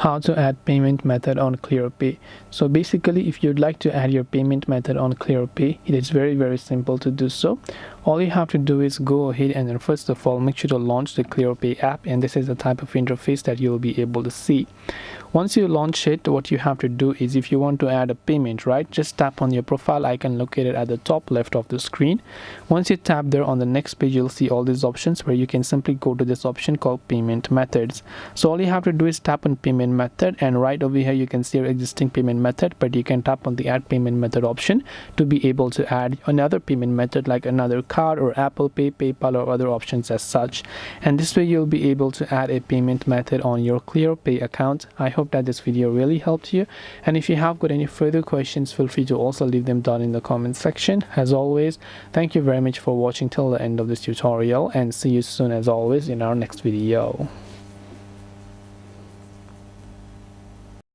How to add payment method on Clearpay. So basically, if you'd like to add your payment method on Clearpay, it is very simple to do so. All you have to do is go ahead and then first of all make sure to launch the Clearpay app, and this is the type of interface that you'll be able to see. Once you launch it, what you have to do is, if you want to add a payment, right, just tap on your profile icon located at the top left of the screen. Once you tap there, on the next page you'll see all these options where you can simply go to this option called payment methods. So all you have to do is tap on payment method, and right over here you can see your existing payment method, but you can tap on the add payment method option to be able to add another payment method like another card or Apple Pay, PayPal, or other options as such. And this way you'll be able to add a payment method on your Clearpay account. I hope that this video really helped you, and if you have got any further questions, feel free to also leave them down in the comment section. As always, thank you very much for watching till the end of this tutorial, and see you soon as always in our next video.